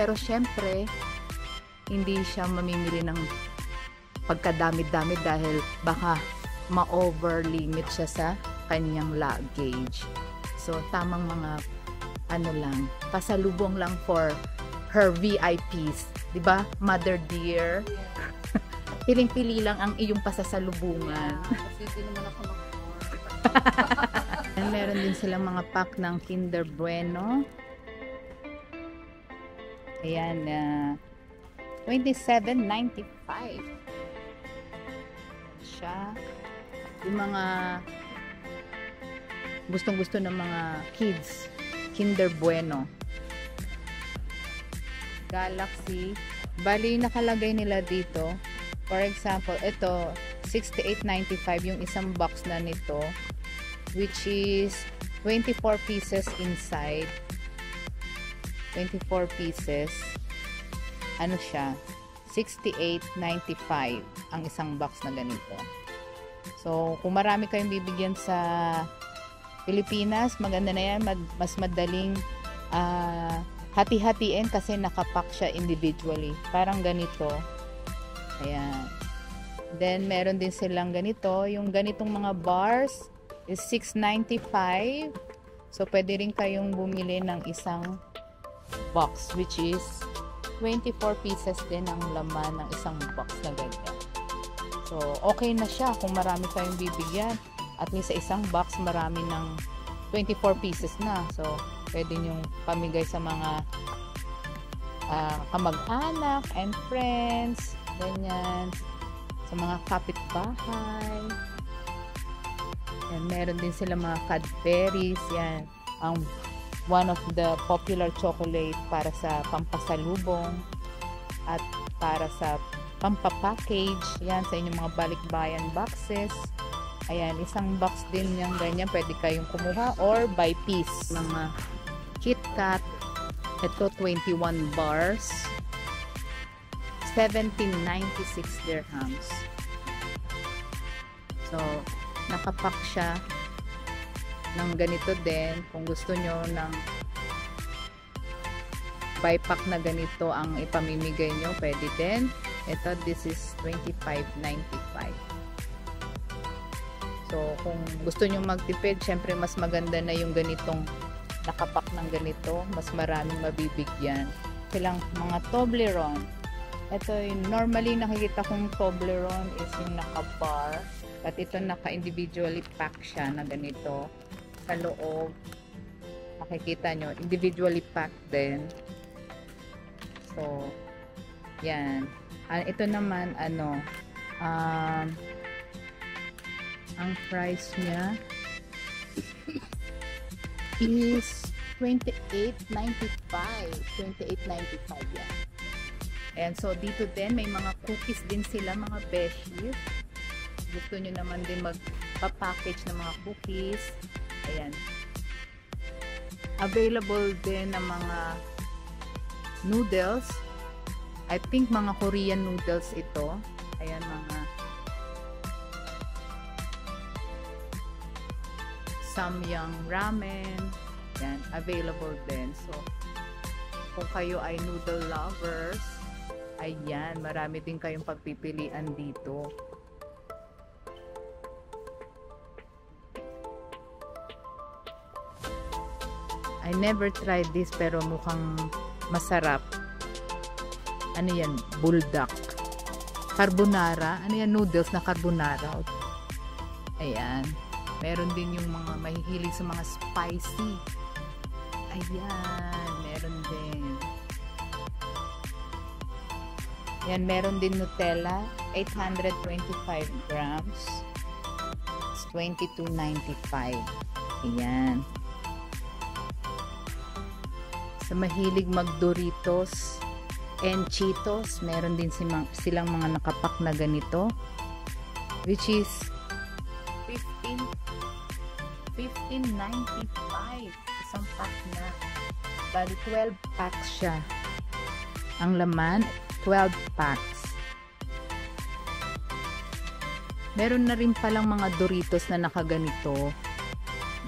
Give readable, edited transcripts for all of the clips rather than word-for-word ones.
Pero syempre, hindi siya mamimili ng pagkadami-dami dahil baka ma-over limit siya sa kanyang luggage. So, tamang mga ano lang, pasalubong lang for her VIPs. Diba? Mother dear. Piling-pili lang ang iyong pasasalubungan. Kasi hindi naman ako And meron din silang mga pack ng Kinder Bueno. Ayan, $27.95 siya. Yung mga gustong-gusto ng mga kids, Kinder Bueno. Galaxy. Bali, nakalagay nila dito. For example, ito, $68.95 yung isang box na nito, which is 24 pieces inside. 24 pieces. Ano siya? $68.95 ang isang box na ganito. So, kung marami kayong bibigyan sa Pilipinas, maganda na yan. Mas madaling hati-hatiin kasi nakapack siya individually. Parang ganito. Ayan. Then, meron din silang ganito. Yung ganitong mga bars is $6.95. So, pwede rin kayong bumili ng isang box, which is 24 pieces din ang laman ng isang box na ganyan. So, okay na siya kung marami kayong bibigyan. At least sa isang box, marami ng 24 pieces na. So, pwede nyo pamigay sa mga kamag-anak and friends. Ganyan. Sa mga kapitbahay. And meron din sila mga Cadbury's. Yan. Ang one of the popular chocolate para sa pampasalubong at para sa pampapackage. Yan, sa inyong mga balikbayan boxes. Ayan, isang box din yung ganyan. Pwede kayong kumuha or by piece. Mga KitKat. Ito, 21 bars. 17.96 dirhams. So, nakapack siya ng ganito din. Kung gusto nyo ng buy pack na ganito ang ipamimigay nyo, pwede din. Ito, this is $25.95. So, kung gusto nyo magtipid, syempre mas maganda na yung ganitong nakapack ng ganito. Mas maraming mabibigyan. Silang mga Toblerone. Ito yung normally nakikita kong Toblerone is yung naka-bar. At ito naka-individually pack siya na ganito. Sa loob, makikita nyo, individually packed din. So, yan. Ito naman, ano, ang price niya is $28.95. $28.95 yan. And so, dito din, may mga cookies din sila, mga beshies. Gusto nyo naman din magpa-package ng mga cookies. Ayan. Available din ng mga noodles. I think mga Korean noodles ito. Ayan, mga Samyang ramen. Ayan, available din. So, kung kayo ay noodle lovers, ayan, marami din kayong pagpipilian dito. I never tried this pero mukhang masarap. Ano yan? Buldak. Carbonara. Ano yan? Noodles na carbonara. Ayan. Meron din yung mga mahihilig sa mga spicy. Ayan. Meron din. Ayan. Meron din Nutella. 825 grams. It's $22.95. Ayan. Sa mahilig mag-Doritos and Cheetos, meron din silang mga nakapak na ganito, which is $15.95 isang pack na. Bali 12 packs siya ang laman, 12 packs. Meron na rin palang mga Doritos na nakaganito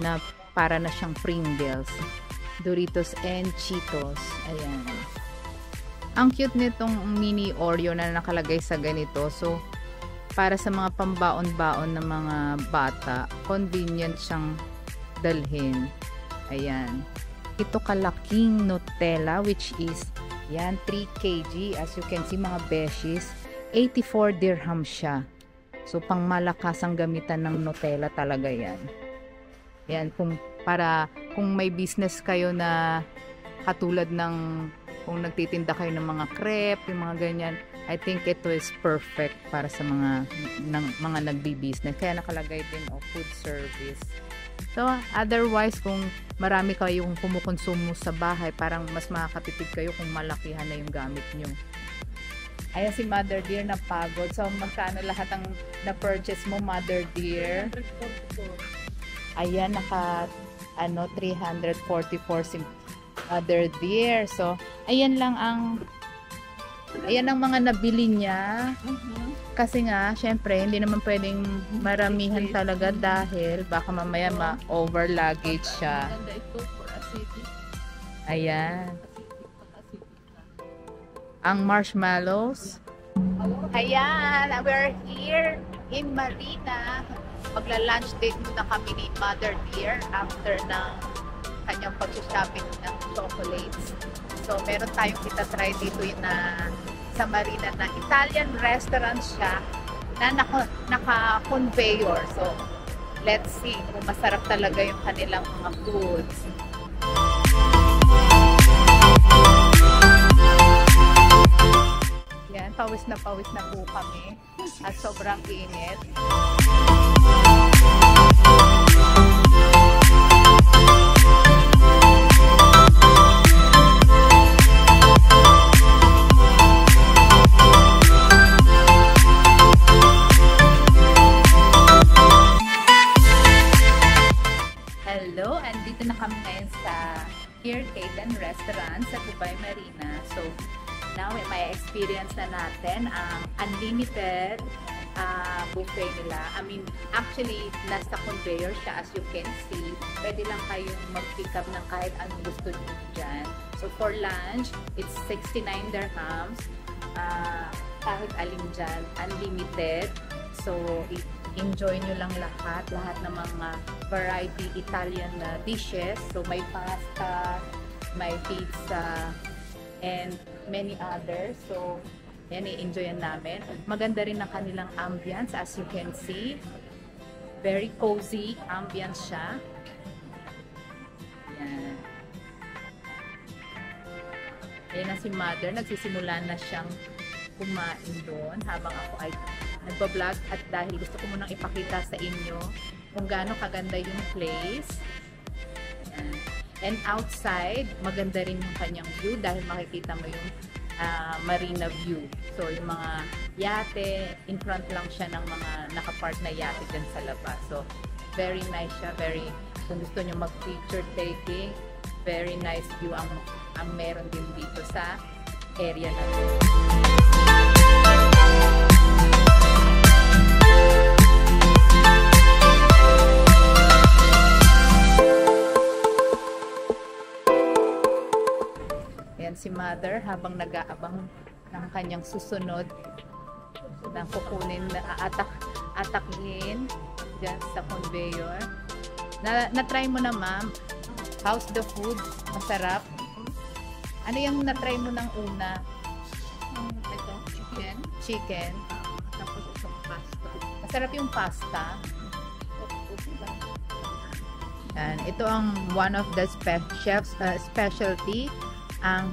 na para na siyang Pringles. Doritos and Cheetos. Ayan. Ang cute nitong mini Oreo na nakalagay sa ganito. So, para sa mga pambaon-baon ng mga bata, convenient siyang dalhin. Ayan. Ito kalaking Nutella, which is, yan, 3 kg. As you can see, mga beshies, 84 dirham siya. So, pang malakas ang gamitan ng Nutella talaga yan. Yan, kung may business kayo na katulad ng kung nagtitinda kayo ng mga crepe, yung mga ganyan, I think ito is perfect para sa mga nagbi-business. Kaya nakalagay din food service. So, otherwise, kung marami kayong kumukonsumo sa bahay, parang mas makakatipid kayo kung malakihan na yung gamit nyo. Ayan si Mother Dear na pagod. So, magkano lahat ang na-purchase mo, Mother Dear? Ayan, 344 si Mother Dear. So, ayan ang mga nabili niya. Kasi nga, syempre, hindi naman pwedeng maramihan talaga dahil baka mamaya ma-over luggage siya. Ayan. Ang marshmallows. Ayan, we're here in Marina. Magla-lunch date muna kami ni Mother Dear after ng kanyang pag-shopping ng chocolates. So, meron tayong itatry dito na sa Marina na Italian restaurant siya na naka-conveyor. So, let's see kung masarap talaga yung kanilang mga foods. Yan, pawis na po kami at sobrang init. Hello, andito na kami ngayon sa Kirkaden Restaurant sa Dubai Marina. So, now may experience na natin ang unlimited buffet nila. I mean, actually, nasa conveyor siya as you can see. Pwede lang kayong mag-pick up ng kahit anong gusto nyo dyan. So, for lunch, it's 69 dirhams. Kahit alin dyan, unlimited. So, enjoy nyo lang lahat ng mga variety Italian dishes. So, may pasta, may pizza, and many others. So, yan, i-enjoyan namin. Maganda rin ang kanilang ambience, as you can see. Very cozy ambience siya. Yan. Yan na si Mother. Nagsisimula na siyang kumain doon habang ako ay nagbablog, at dahil gusto ko munang ipakita sa inyo kung gaano kaganda yung place. Ayan. And outside, maganda rin yung kanyang view dahil makikita mo yung marina view. So, yung mga yate, in front lang siya ng mga nakapark na yate dyan sa labas. So, very nice siya. Kung gusto nyo mag-picture taking, very nice view ang meron din dito sa area na to. Si Mother habang nag-aabang ng kanyang susunod na kukunin na atakin dyan sa conveyor. Na-try mo na, ma'am? How's the food? Masarap? Ano yung na-try mo ng una? Ito, chicken. Tapos itong pasta. Masarap yung pasta. And ito ang one of the chef's specialty, ang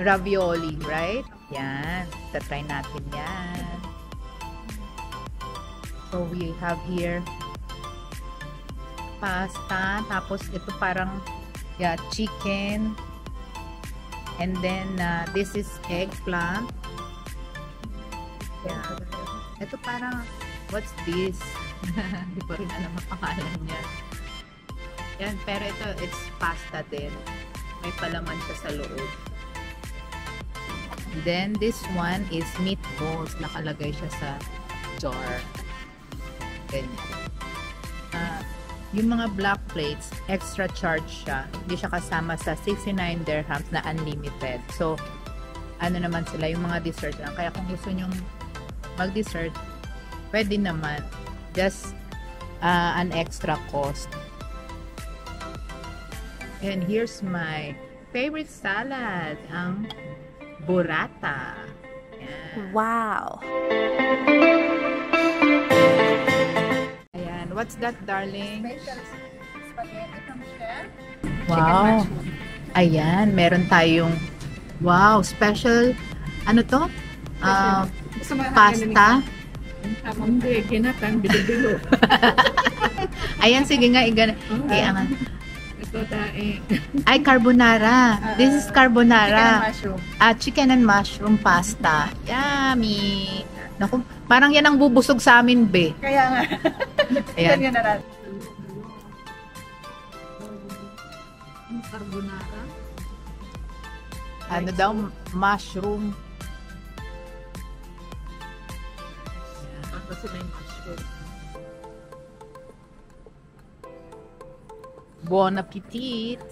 ravioli, right? Yan. Tatry natin yan. So, we have here pasta. Tapos, ito parang chicken. And then, this is eggplant. Yeah. Ito parang, what's this? Hindi ko rin alam ang pangalan niya. Yan. Pero ito, it's pasta din. May palaman siya sa loob. Then, this one is meatballs. Nakalagay siya sa jar. Ganyan. Yung mga black plates, extra charge siya. Hindi siya kasama sa 69 dirhams na unlimited. So, ano naman sila, yung mga dessert lang. Kaya kung gusto nyong mag-dessert, pwede naman. Just an extra cost. And here's my favorite salad, ang burrata. Ayan. Wow! Ayan. What's that, darling? Special spaghetti from chef. Wow. Ayan, meron tayong special ano to? Pasta. Hindi, ginatan, bilo-bilo. Ayan, sige nga, angan. Ito daing. Ay, carbonara. This is carbonara. Mushroom. Chicken and mushroom pasta. Yummy. Naku, parang yan ang bubusog sa amin, be. Kaya nga. Ayan. Ganyan na natin. Carbonara. Ano daw? Mushroom. Kasi may mushroom. Bon appetit.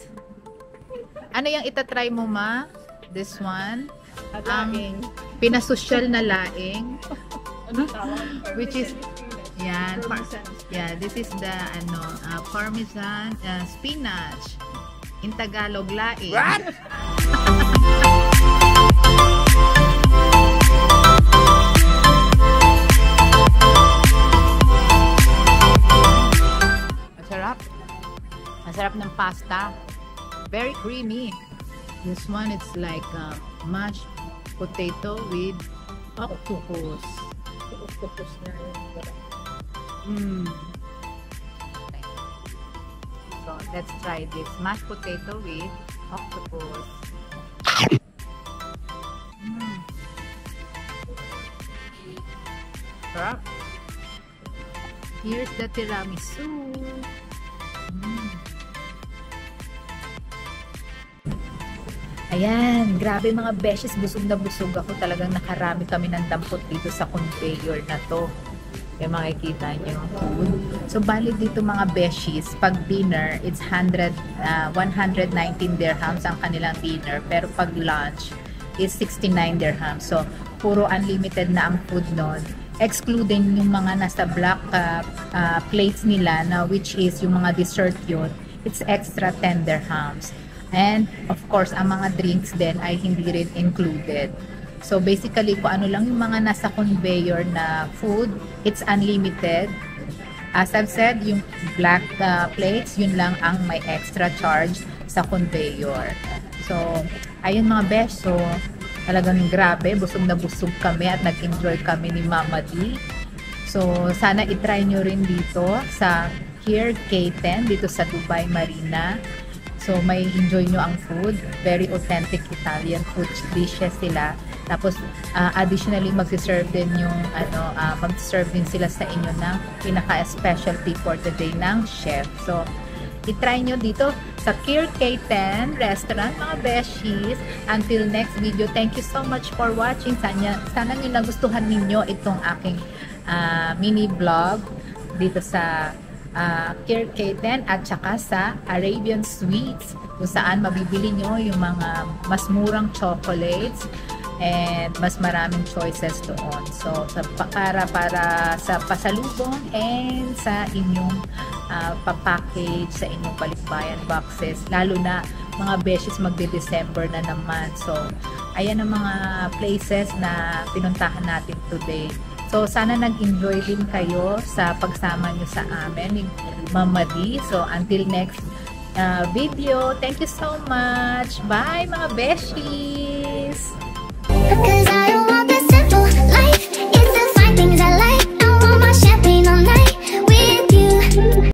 Ano yung itatry mo, ma? This one? Ang pinasosyal na laing. Ano tawag? Which is, yan. Parmesan. Yeah, this is the parmesan spinach. In Tagalog, laing. What? Masarap ng pasta. Very creamy. This one, it's like mashed potato with octopus. Octopus na yun. So, let's try this. Mashed potato with octopus. Sarap. Here's the tiramisu. Ayan, grabe mga beshes, busog na busog ako. Talagang nakarami kami ng dampot dito sa conveyor na to. Kaya makikita nyo. So, bali dito mga beshes, pag dinner, it's 119 dirhams ang kanilang dinner. Pero pag lunch, is 69 dirhams. So, puro unlimited na ang food nun. Excluding yung mga nasa black plates nila, na which is yung mga dessert yun, it's extra 10 dirhams. And of course, ang mga drinks din ay hindi rin included. So basically, kung ano lang yung mga nasa conveyor na food, it's unlimited. As I've said, yung black plates, yun lang ang may extra charge sa conveyor. So, ayun mga besh, so talagang grabe, busog na busog kami at nag-enjoy kami ni Mama D. So, sana itry nyo rin dito sa Here K10, dito sa Dubai Marina. So, may enjoy nyo ang food. Very authentic Italian food dishes sila. Tapos, additionally, magsiserve din yung, magsiserve din sila sa inyo ng pinaka-specialty for the day ng chef. So, itry nyo dito sa Kir K10 restaurant, mga beshies. Until next video, thank you so much for watching. Sana nyo nagustuhan ninyo itong aking mini vlog dito sa Kir K10 at saka sa Arabian Sweets, kung saan mabibili nyo yung mga mas murang chocolates and mas maraming choices doon. So, para sa pasalubong and sa inyong papackage, sa inyong balikbayan boxes, lalo na mga beshes magde-December na naman. So, ayan ang mga places na pinuntahan natin today. So, sana nag-enjoy din kayo sa pagsama nyo sa amin ni Mama D. So, until next video, thank you so much. Bye, mga beshies! Because I don't